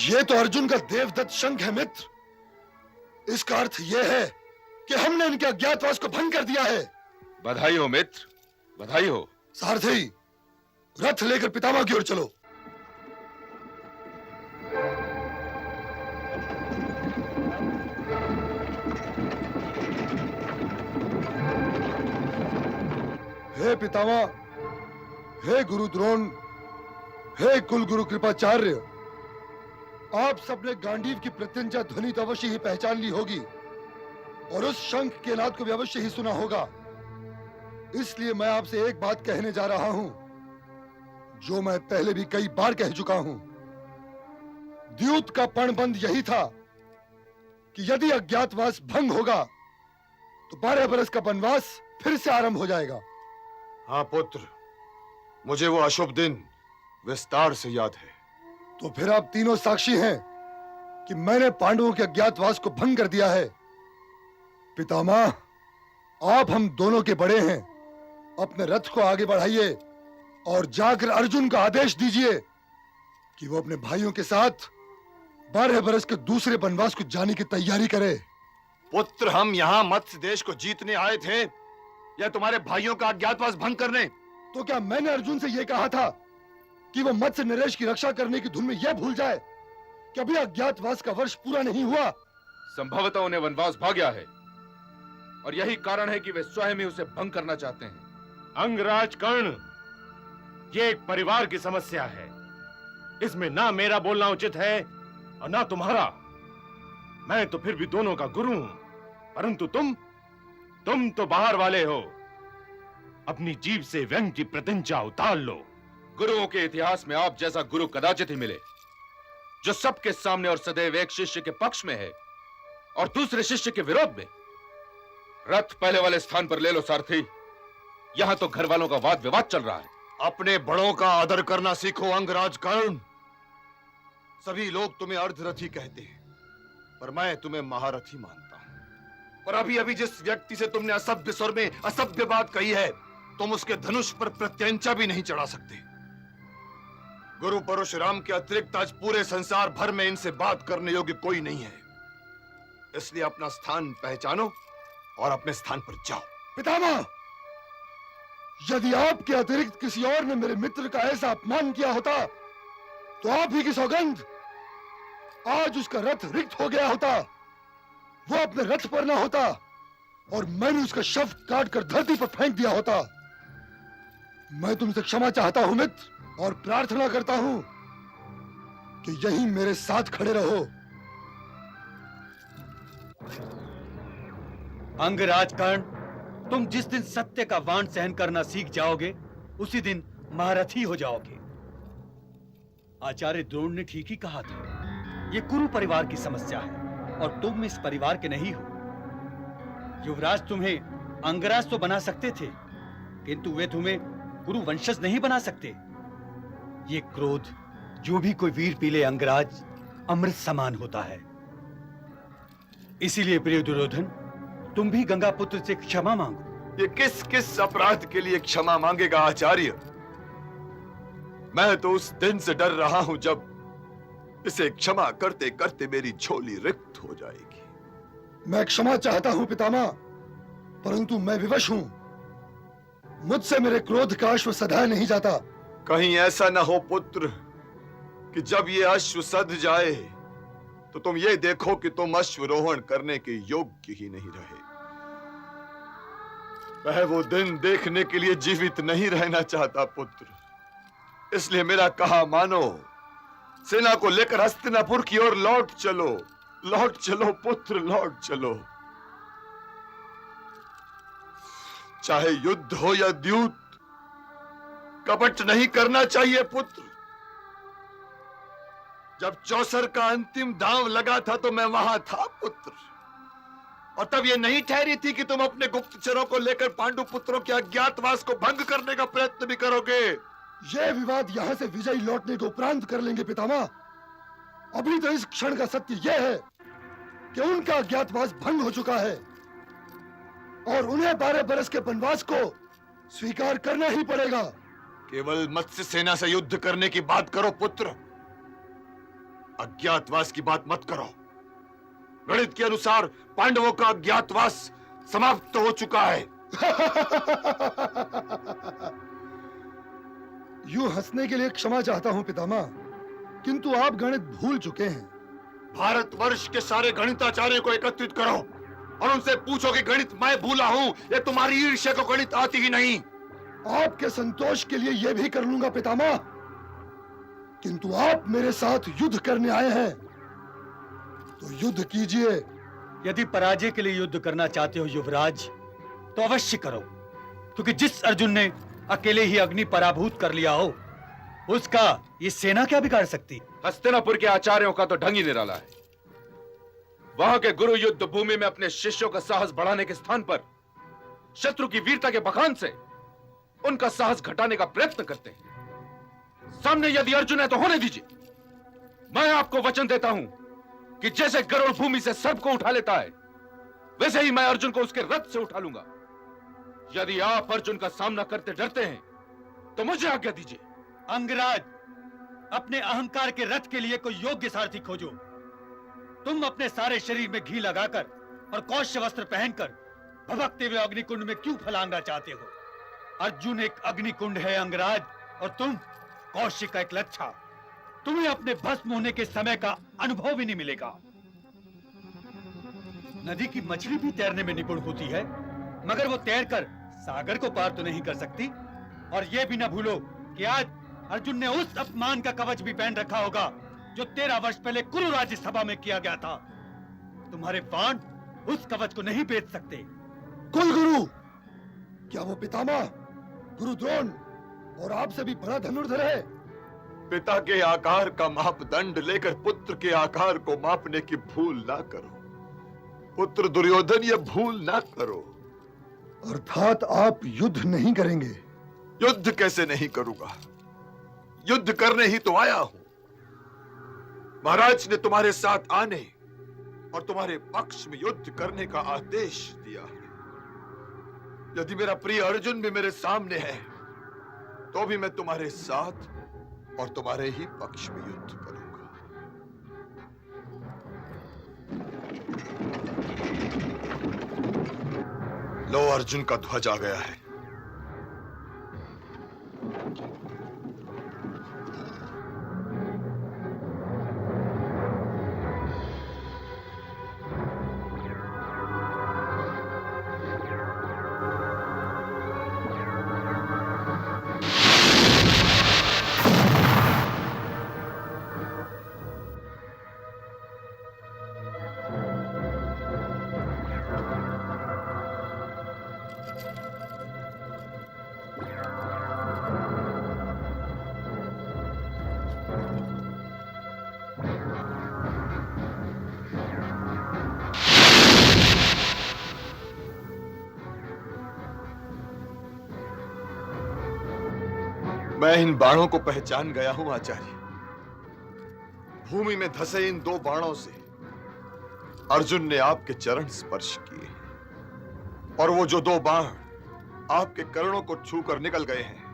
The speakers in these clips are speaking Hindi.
ये तो अर्जुन का देवदत्त शंख है मित्र। इसका अर्थ यह है कि हमने इनके अज्ञातवास को भंग कर दिया है। बधाई हो मित्र, बधाई हो। सारथी, रथ लेकर पितामह की ओर चलो। हे पितामह, हे गुरु द्रोण, हे कुल गुरु कृपाचार्य, आप सबने गांडीव की प्रत्यंचा ध्वनि तो अवश्य ही पहचान ली होगी और उस शंख के नाद को भी अवश्य ही सुना होगा। इसलिए मैं आपसे एक बात कहने जा रहा हूं जो मैं पहले भी कई बार कह चुका हूं। द्यूत का पणबंध यही था कि यदि अज्ञातवास भंग होगा तो 12 बरस का वनवास फिर से आरंभ हो जाएगा। हाँ पुत्र, मुझे वो अशुभ दिन विस्तार से याद है। तो फिर आप तीनों साक्षी हैं कि मैंने पांडवों के अज्ञातवास को भंग कर दिया है। पितामह, आप हम दोनों के बड़े हैं, अपने रथ को आगे बढ़ाइए और जाकर अर्जुन को आदेश दीजिए कि वो अपने भाइयों के साथ 12 बरस के दूसरे वनवास को जाने की तैयारी करे। पुत्र, हम यहाँ मत्स्य देश को जीतने आए थे या तुम्हारे भाइयों का अज्ञातवास भंग करने? तो क्या मैंने अर्जुन से यह कहा था कि वो मत्स्य नरेश की रक्षा करने की धुन में यह भूल जाए कि अभी अज्ञातवास का वर्ष पूरा नहीं हुआ? संभवतः उन्हें वनवास भाग गया है और यही कारण है कि वे स्वयं ही उसे भंग करना चाहते हैं। अंगराज कर्ण, ये एक परिवार की समस्या है। इसमें ना मेरा बोलना उचित है और ना तुम्हारा। मैं तो फिर भी दोनों का गुरु हूं, परंतु तुम तो बाहर वाले हो। अपनी जीभ से व्यंग की प्रतिज्ञा उतार लो। गुरुओं के इतिहास में आप जैसा गुरु कदाचित ही मिले जो सबके सामने और सदैव एक शिष्य के पक्ष में है और दूसरे शिष्य के विरोध में। रथ पहले वाले स्थान पर ले लो सारथी, यहां तो घर वालों का वाद विवाद चल रहा है। अपने बड़ों का आदर करना सीखो अंगराज कर्ण। सभी लोग तुम्हें अर्धरथी कहते हैं, पर मैं तुम्हें महारथी मानता हूं। और अभी अभी जिस व्यक्ति से तुमने असभ्य स्वर में असभ्य बात कही है, तुम उसके धनुष पर प्रत्यंचा भी नहीं चढ़ा सकते। गुरु परशुराम के अतिरिक्त आज पूरे संसार भर में इनसे बात करने योग्य कोई नहीं है। इसलिए अपना स्थान पहचानो और अपने स्थान पर जाओ। पितामह, यदि आपके अतिरिक्त किसी और ने मेरे मित्र का ऐसा अपमान किया होता तो आप ही की सौगंध, आज उसका रथ रिक्त हो गया होता, वो अपने रथ पर ना होता और मैंने उसका शव काट कर धरती पर फेंक दिया होता। मैं तुमसे क्षमा चाहता हूं मित्र और प्रार्थना करता हूं कि यहीं मेरे साथ खड़े रहो। अंगराज कर्ण, तुम जिस दिन सत्य का वाण सहन करना सीख जाओगे उसी दिन महारथी हो जाओगे। आचार्य द्रोण ने ठीक ही कहा था, ये कुरु परिवार की समस्या है और तुम इस परिवार के नहीं हो। युवराज तुम्हें अंगराज तो बना सकते थे, किंतु वे तुम्हें गुरु वंशज नहीं बना सकते। ये क्रोध जो भी कोई वीर पी ले अंगराज, अमृत समान होता है। इसीलिए प्रिय दुर्योधन, तुम भी गंगा पुत्र से क्षमा मांगो। ये किस किस अपराध के लिए क्षमा मांगेगा आचार्य? मैं तो उस दिन से डर रहा हूं जब इसे क्षमा करते करते मेरी झोली रिक्त हो जाएगी। मैं क्षमा चाहता हूं पितामह, परंतु मैं विवश हूं। मुझसे मेरे क्रोध का अश्व सधाया नहीं जाता। कहीं ऐसा न हो पुत्र कि जब ये अश्व सध जाए तो तुम ये देखो कि तुम अश्वरोहण करने के योग्य ही नहीं रहे। मैं वो दिन देखने के लिए जीवित नहीं रहना चाहता पुत्र। इसलिए मेरा कहा मानो, सेना को लेकर हस्तिनापुर की ओर लौट चलो। लौट चलो पुत्र, लौट चलो। चाहे युद्ध हो या द्यूत, कपट नहीं करना चाहिए पुत्र। जब चौसर का अंतिम दांव लगा था तो मैं वहां था पुत्र, और तब यह नहीं ठहरी थी कि तुम अपने गुप्तचरों को लेकर पांडु पुत्रों के अज्ञातवास को भंग करने का प्रयत्न भी करोगे। यह विवाद यहां से विजयी लौटने के उपरांत कर लेंगे पितामह। अभी तो इस क्षण का सत्य यह है कि उनका अज्ञातवास भंग हो चुका है और उन्हें 12 बरस के वनवास को स्वीकार करना ही पड़ेगा। केवल मत्स्य सेना से युद्ध करने की बात करो पुत्र। अज्ञातवास की बात मत करो। गणित के अनुसार पांडवों का अज्ञातवास समाप्त हो चुका है। यूं हंसने के लिए क्षमा चाहता हूं पितामह, किंतु आप गणित भूल चुके हैं। भारतवर्ष के सारे गणिताचार्यों को एकत्रित करो और उनसे पूछो कि गणित मैं भूला हूं या तुम्हारी ईर्ष्या को गणित आती ही नहीं। आपके संतोष के लिए यह भी कर लूंगा पितामह, किंतु आप मेरे साथ युद्ध करने आए हैं तो युद्ध कीजिए। यदि पराजय के लिए युद्ध करना चाहते हो युवराज, तो अवश्य करो, क्योंकि जिस अर्जुन ने अकेले ही अग्नि पराभूत कर लिया हो, उसका ये सेना क्या बिगाड़ सकती। हस्तिनापुर के आचार्यों का तो ढंग ही निराला है। वहां के गुरु युद्ध भूमि में अपने शिष्यों का साहस बढ़ाने के स्थान पर शत्रु की वीरता के बखान से उनका साहस घटाने का प्रयत्न करते हैं। सामने यदि अर्जुन है तो होने दीजिए। मैं आपको वचन देता हूं कि जैसे गरुड़ भूमि से सर्प को उठा लेता है, वैसे ही मैं अर्जुन को उसके रथ से उठा लूंगा। यदि आप अर्जुन का सामना करते डरते हैं तो मुझे आज्ञा दीजिए। अंगराज, अपने अहंकार के रथ के लिए कोई योग्य सारथी खोजो। तुम अपने सारे शरीर में घी लगाकर और कौशल वस्त्र पहनकर भभकते हुए अग्निकुंड में क्यों फलांगा चाहते हो? अर्जुन एक अग्निकुंड है अंगराज, और तुम कौशिक का एक लच्छा। तुम्हें अपने भस्म होने के समय का अनुभव भी नहीं मिलेगा। नदी की मछली भी तैरने में निपुण होती है, मगर वो तैरकर सागर को पार तो नहीं कर सकती। और ये भी ना भूलो कि आज अर्जुन ने उस अपमान का कवच भी पहन रखा होगा जो 13 वर्ष पहले कुरु राज्य सभा में किया गया था। तुम्हारे बाण उस कवच को नहीं बेच सकते। कुलगुरु, क्या वो पितामह गुरु द्रोण और आपसे भी बड़ा धनुर्धर है? पिता के आकार का मापदंड लेकर पुत्र के आकार को मापने की भूल ना करो। पुत्र दुर्योधन, ये भूल ना करो। अर्थात आप युद्ध नहीं करेंगे? युद्ध कैसे नहीं करूंगा, युद्ध करने ही तो आया हूं। महाराज ने तुम्हारे साथ आने और तुम्हारे पक्ष में युद्ध करने का आदेश दिया है। यदि मेरा प्रिय अर्जुन भी मेरे सामने है तो भी मैं तुम्हारे साथ और तुम्हारे ही पक्ष में युद्ध करूंगा। लो, अर्जुन का ध्वज आ गया है। मैं इन बाणों को पहचान गया हूं आचार्य। भूमि में धसे इन 2 बाणों से अर्जुन ने आपके चरण स्पर्श किए, और वो जो 2 बाण आपके करणों को छूकर निकल गए हैं,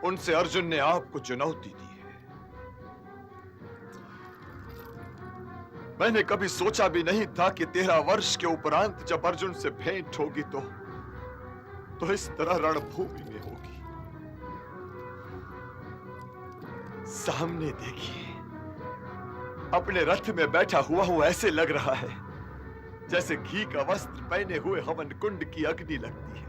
उनसे अर्जुन ने आपको चुनौती दी है। मैंने कभी सोचा भी नहीं था कि 13 वर्ष के उपरांत जब अर्जुन से भेंट होगी तो इस तरह रणभूमि में होगी। सामने देखिए, अपने रथ में बैठा हुआ हूं, ऐसे लग रहा है जैसे घी का वस्त्र पहने हुए हवन कुंड की अग्नि लगती है।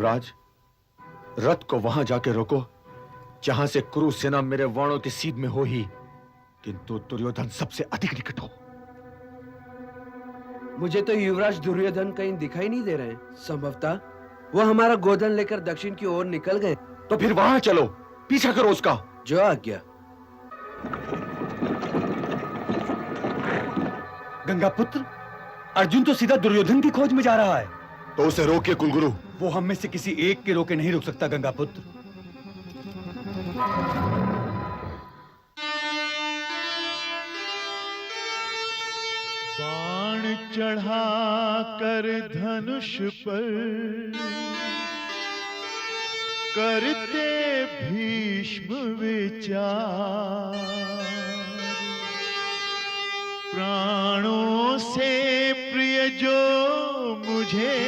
युवराज, रथ को वहां जाके रोको जहां से कुरु सेना मेरे वाणों के सीध में हो ही, किंतु दुर्योधन सबसे अधिक निकट हो। मुझे तो युवराज दुर्योधन कहीं दिखाई नहीं दे रहे हैं। संभवतः वो हमारा गोधन लेकर दक्षिण की ओर निकल गए। तो फिर वहां चलो, पीछा करो उसका। जो आज्ञा। गंगा पुत्र, अर्जुन तो सीधा दुर्योधन की खोज में जा रहा है। तो उसे रोकिए कुलगुरु। वो हम में से किसी एक के रोके नहीं रुक सकता गंगा पुत्र। बाण चढ़ा कर धनुष पर करते भीष्म विचार, प्राणों से प्रिय जो मुझे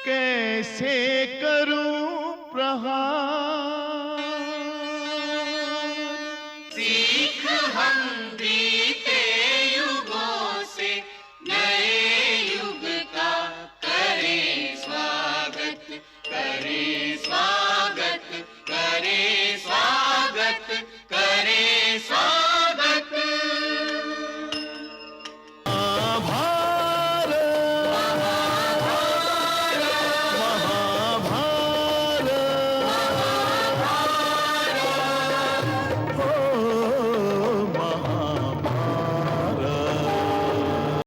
कैसे करूं प्रहार।